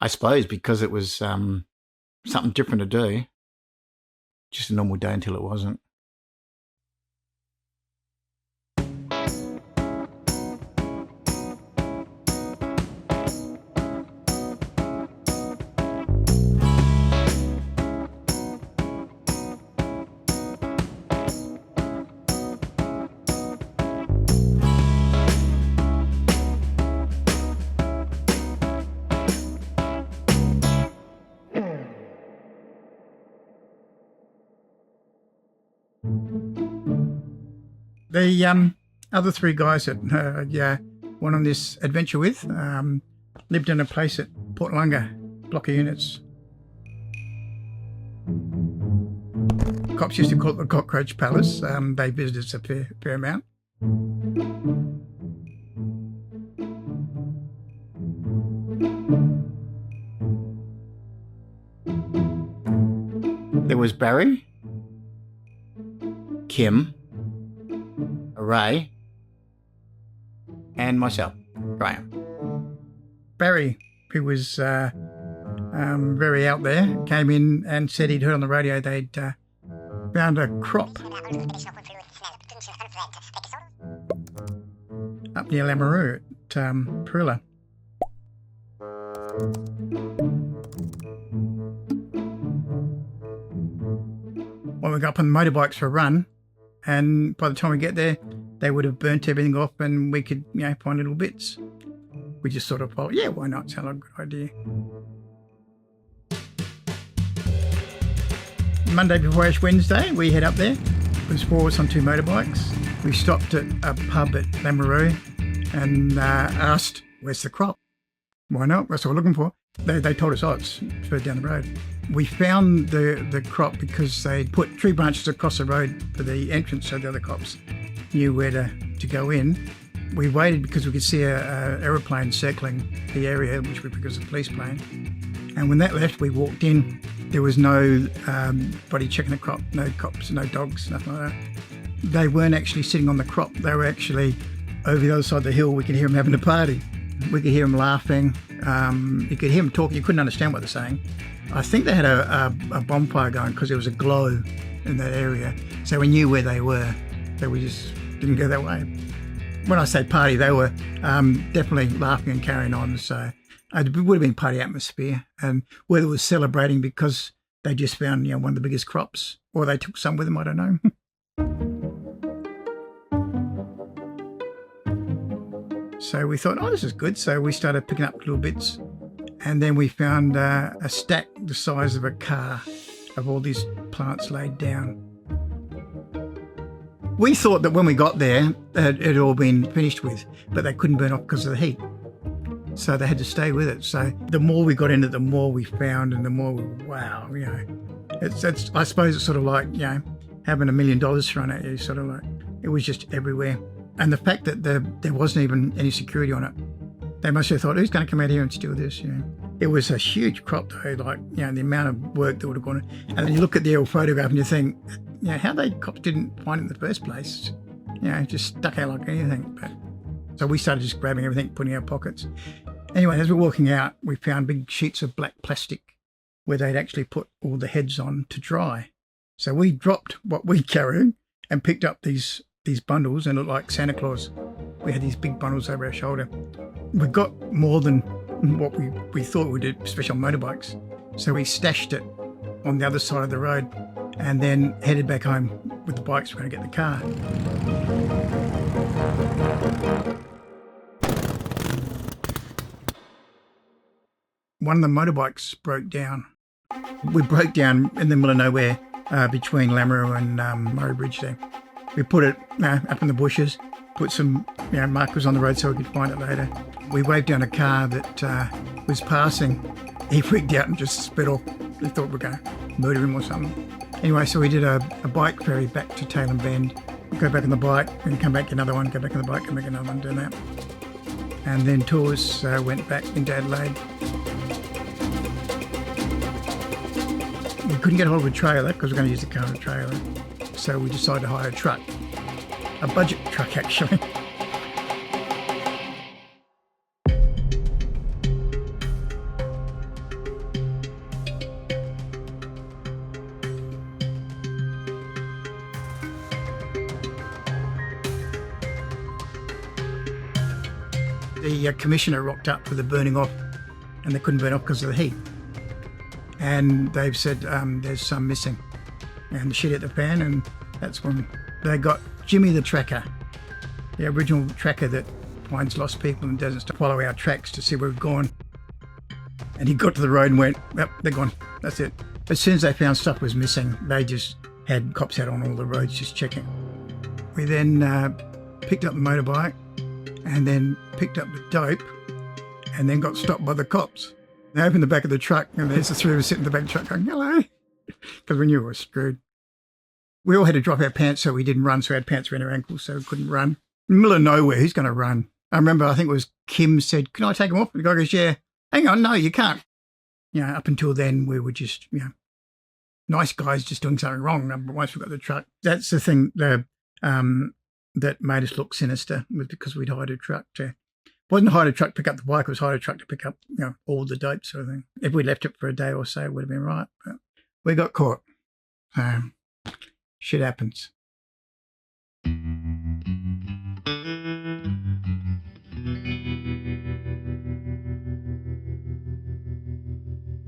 I suppose because it was something different to do. Just a normal day until it wasn't. The other three guys that went on this adventure with lived in a place at Port Lunga, block of units. Cops used to call it the Cockroach Palace. They visited us a fair amount. There was Barry, Kim, Ray, and myself, Graham. Barry, who was very out there, came in and said he'd heard on the radio they'd found a crop up near Lameroo at Perilla. Well, we got up on the motorbikes for a run, and by the time we get there, they would have burnt everything off and we could, find little bits. We just sort of thought, yeah, why not? Sound like a good idea. Monday before Ash Wednesday, we head up there. It was 4 of us on 2 motorbikes. We stopped at a pub at Lameroo and asked, where's the crop? Why not? That's what we're looking for. They told us, it's further down the road. We found the crop because they put tree branches across the road for the entrance, so the other cops knew where to go in. We waited because we could see a aeroplane circling the area, which we because of the police plane. And when that left, we walked in. There was no body checking the crop, no cops, no dogs, nothing like that. They weren't actually sitting on the crop. They were actually over the other side of the hill. We could hear them having a party. We could hear them laughing. You could hear them talking. You couldn't understand what they're saying. I think they had a bonfire going because there was a glow in that area. So we knew where they were. So we just didn't go that way. When I say party, they were definitely laughing and carrying on. So it would have been party atmosphere. And whether it was celebrating because they just found one of the biggest crops, or they took some with them, I don't know. So we thought, this is good. So we started picking up little bits. And then we found a stack the size of a car of all these plants laid down. We thought that when we got there, it had all been finished with, but they couldn't burn off because of the heat. So they had to stay with it. So the more we got into it, the more we found, and the more, wow, it's I suppose it's sort of like, having $1 million thrown at you, sort of like, it was just everywhere. And the fact that there wasn't even any security on it, they must have thought, who's going to come out here and steal this? It was a huge crop though, like, the amount of work that would have gone in. And then you look at the old photograph and you think, how they cops didn't find it in the first place. Just stuck out like anything. But so we started just grabbing everything, putting in our pockets. Anyway, as we're walking out, we found big sheets of black plastic where they'd actually put all the heads on to dry. So we dropped what we carried and picked up these bundles and looked like Santa Claus. We had these big bundles over our shoulder. We got more than what we thought we did, especially on motorbikes. So we stashed it on the other side of the road and then headed back home with the bikes. We're going to get the car. One of the motorbikes broke down. We broke down in the middle of nowhere between Lameroo and Murray Bridge there. We put it up in the bushes, put some markers on the road so we could find it later. We waved down a car that was passing. He freaked out and just sped off. We thought we were going to murder him or something. Anyway, so we did a bike ferry back to Tailem Bend, go back on the bike, and come back, get another one, go back on the bike, come back another one, doing that. And then tours went back into Adelaide. We couldn't get hold of a trailer because we're going to use the car as a trailer. So we decided to hire a truck, a budget truck actually. the commissioner rocked up for the burning off, and they couldn't burn off because of the heat. And they've said there's some missing, and shit hit the fan, and that's when they got Jimmy the tracker, the original tracker that finds lost people and doesn't follow our tracks to see where we've gone. And he got to the road and went, yep, they're gone. That's it. As soon as they found stuff was missing, they just had cops out on all the roads just checking. We then picked up the motorbike and then picked up the dope and then got stopped by the cops. They opened the back of the truck and there's the three of us sitting in the back of the truck going, hello, because we knew we were screwed. We all had to drop our pants so we didn't run, so we had pants around our ankles so we couldn't run. In the middle of nowhere, who's going to run? I remember, I think it was Kim said, can I take them off? And the guy goes, yeah. Hang on, no, you can't. You know, up until then, we were just, nice guys just doing something wrong. But once we got the truck, that's the thing that made us look sinister, was because we'd hired a truck to. It wasn't hired a truck to pick up the bike, it was hired a truck to pick up, all the dope sort of thing. If we left it for a day or so, it would have been right. But we got caught. Shit happens.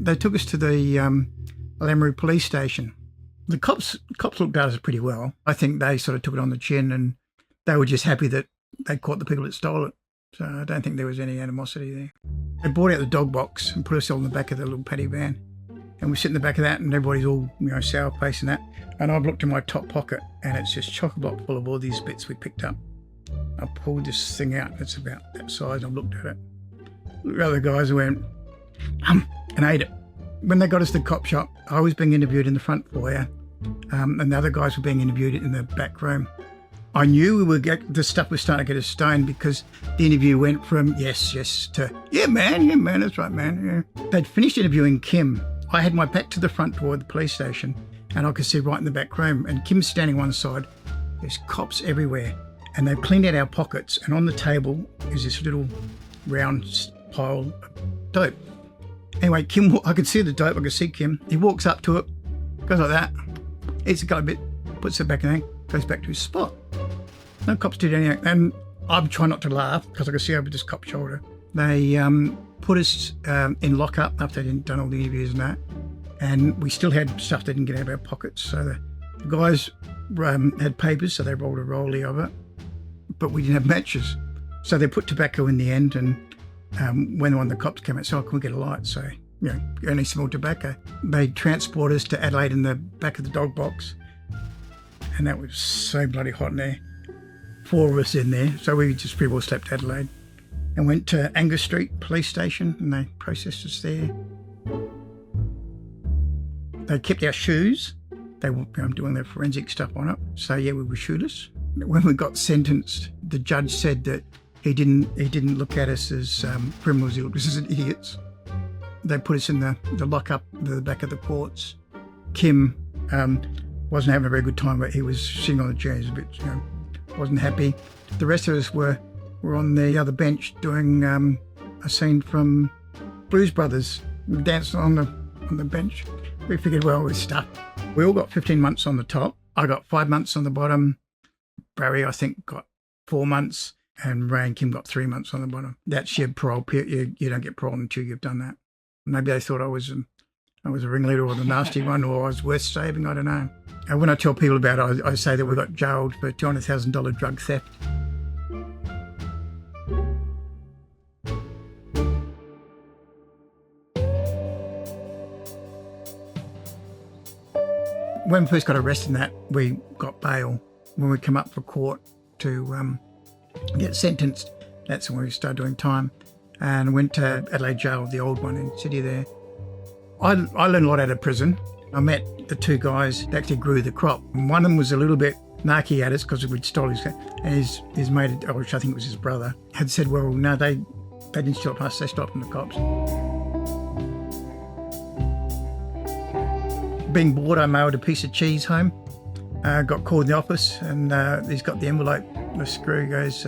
They took us to the Lameroo police station. The cops looked at us pretty well. I think they sort of took it on the chin and they were just happy that they caught the people that stole it. So I don't think there was any animosity there. They brought out the dog box and put us all in the back of the little paddy van. And we sit in the back of that and everybody's all, sour faced and that. And I've looked in my top pocket and it's just chock-a-block full of all these bits we picked up. I pulled this thing out that's about that size and I've looked at it. The other guys went, and ate it. When they got us to the cop shop, I was being interviewed in the front foyer, and the other guys were being interviewed in the back room. I knew we would the stuff was starting to get us stoned because the interview went from yes to yeah man, that's right man. Yeah. They'd finished interviewing Kim. I had my back to the front door of the police station, and I could see right in the back room. And Kim's standing one side. There's cops everywhere, and they've cleaned out our pockets. And on the table is this little round pile of dope. Anyway, Kim, I could see the dope, I could see Kim. He walks up to it, goes like that, eats a couple of bit, puts it back in there, goes back to his spot. No cops did anything. And I'm trying not to laugh because I could see over this cop's shoulder. They put us in lockup after they'd done all the interviews and that. And we still had stuff they didn't get out of our pockets. So the guys had papers, so they rolled a rollie of it. But we didn't have matches. So they put tobacco in the end, and when one of the cops came out, so I couldn't get a light, so only smelled tobacco. They transported us to Adelaide in the back of the dog box, and that was so bloody hot in there. 4 of us in there, so we just pretty well slept Adelaide, and went to Angus Street Police Station, and they processed us there. They kept our shoes. They were doing their forensic stuff on it, so yeah, we were shoeless. When we got sentenced, the judge said that he didn't look at us as criminals, he looked at us as idiots. They put us in the lockup, the back of the courts. Kim wasn't having a very good time, but he was sitting on the chairs a bit, wasn't happy. The rest of us were on the other bench doing a scene from Blues Brothers. We danced on the bench. We figured, well, we're stuck. We all got 15 months on the top. I got 5 months on the bottom. Barry, I think, got 4 months. And Ray and Kim got 3 months on the bottom. That's your parole period. You don't get parole until you've done that. Maybe they thought I was a ringleader or the nasty one, or I was worth saving, I don't know. And when I tell people about it, I say that we got jailed for $200,000 drug theft. When we first got arrested in that, we got bail. When we come up for court to get sentenced, that's when we started doing time, and went to Adelaide Jail, the old one in Sydney there. I learned a lot out of prison. I met the 2 guys that actually grew the crop. And one of them was a little bit narky at us because we'd stole his, and his mate, which I think was his brother, had said, well, no, they didn't steal it from us, they stole it from the cops. Being bored, I mailed a piece of cheese home. Got called in the office, and he's got the envelope. The screw goes,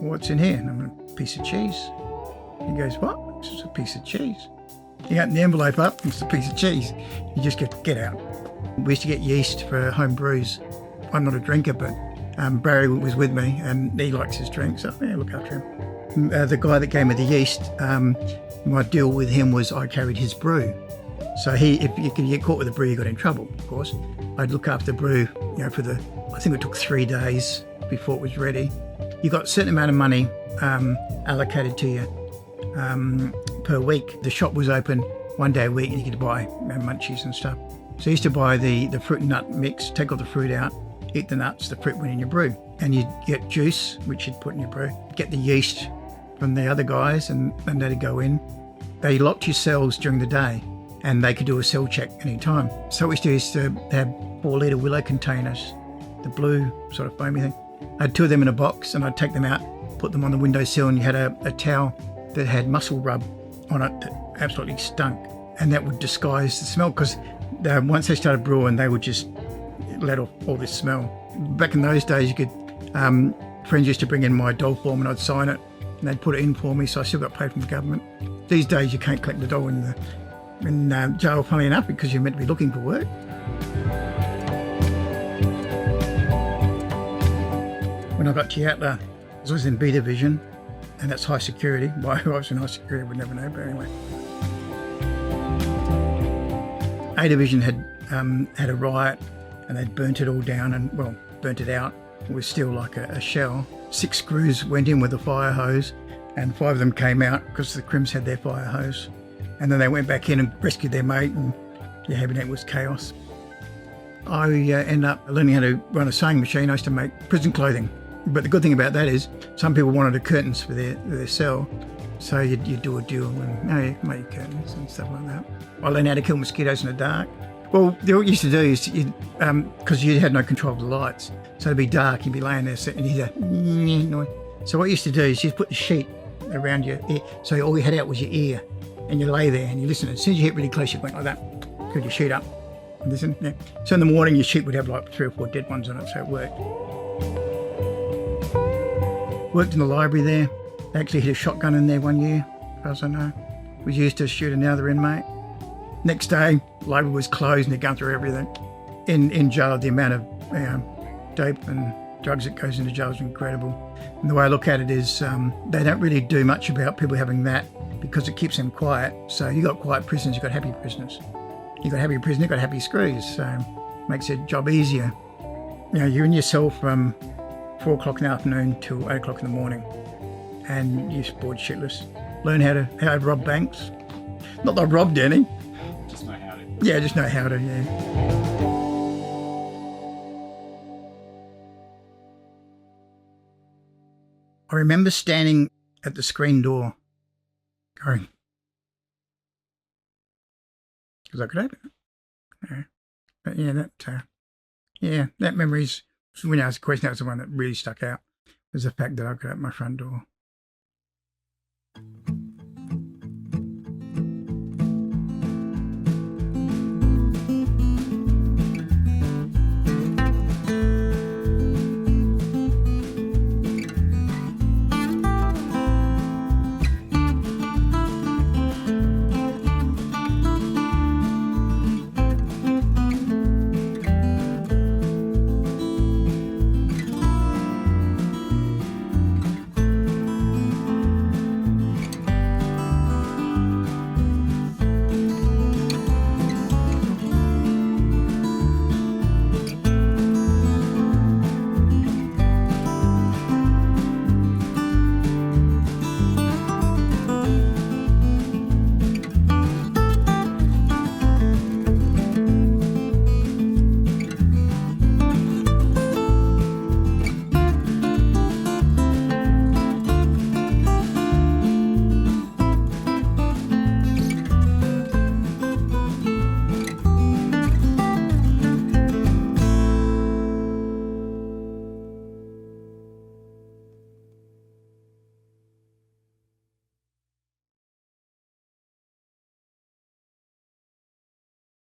what's in here? And I'm a piece of cheese. He goes, what? It's just a piece of cheese. He opened the envelope up, it's a piece of cheese. You just get out. We used to get yeast for home brews. I'm not a drinker, but Barry was with me, and he likes his drink, so yeah, look after him. The guy that gave me the yeast, my deal with him was I carried his brew. So if you could get caught with a brew, you got in trouble, of course. I'd look after the brew, I think it took 3 days before it was ready. You got a certain amount of money allocated to you per week. The shop was open 1 day a week and you could buy munchies and stuff. So I used to buy the fruit and nut mix, take all the fruit out, eat the nuts, the fruit went in your brew. And you'd get juice, which you'd put in your brew, get the yeast from the other guys and that'd go in. They locked your cells during the day and they could do a cell check any time. So what we used to have 4-litre Willow containers, the blue sort of foamy thing. I had 2 of them in a box and I'd take them out, put them on the windowsill, and you had a towel that had mussel rub on it that absolutely stunk. And that would disguise the smell because once they started brewing, they would just let off all this smell. Back in those days, you could, friends used to bring in my dole form and I'd sign it and they'd put it in for me, so I still got paid from the government. These days, you can't collect the dole in jail, funnily enough, because you're meant to be looking for work. When I got to Yatala, I was in B Division, and that's high security. Why I was in high security, I would never know, but anyway. A Division had a riot, and they'd burnt it all down, and burnt it out. It was still like a shell. 6 screws went in with a fire hose, and 5 of them came out because the Crims had their fire hose. And then they went back in and rescued their mate, and it was chaos. I ended up learning how to run a sewing machine. I used to make prison clothing. But the good thing about that is some people wanted the curtains for their cell. So you'd do a deal and you make curtains and stuff like that. I learned how to kill mosquitoes in the dark. Well, what you used to do is, because you had no control of the lights, so it'd be dark, you'd be laying there and you'd hear noise. So what you used to do is you put the sheet around your ear, so all you had out was your ear, and you lay there and you listen. As soon as you hit really close, you went like that, put your sheet up and listen. Yeah. So in the morning, your sheet would have like 3 or 4 dead ones on it, so it worked. Worked in the library there. They actually hit a shotgun in there one year, as far as I know. It was used to shoot another inmate. Next day, library was closed and they're going through everything. In jail, the amount of dope and drugs that goes into jail is incredible. And the way I look at it is they don't really do much about people having that because it keeps them quiet. So you got quiet prisoners, you got happy prisoners. You got happy prisoners, you got happy screws. So it makes their job easier. You're in your cell from 4 o'clock in the afternoon till 8 o'clock in the morning, and you're bored shitless. Learn how to rob banks. Not that I robbed any. Just know how to. Yeah, just know how to, yeah. I remember standing at the screen door going, because I could open it. Yeah. But yeah, that memory's, when I asked the question, that was the one that really stuck out, was the fact that I could open my front door.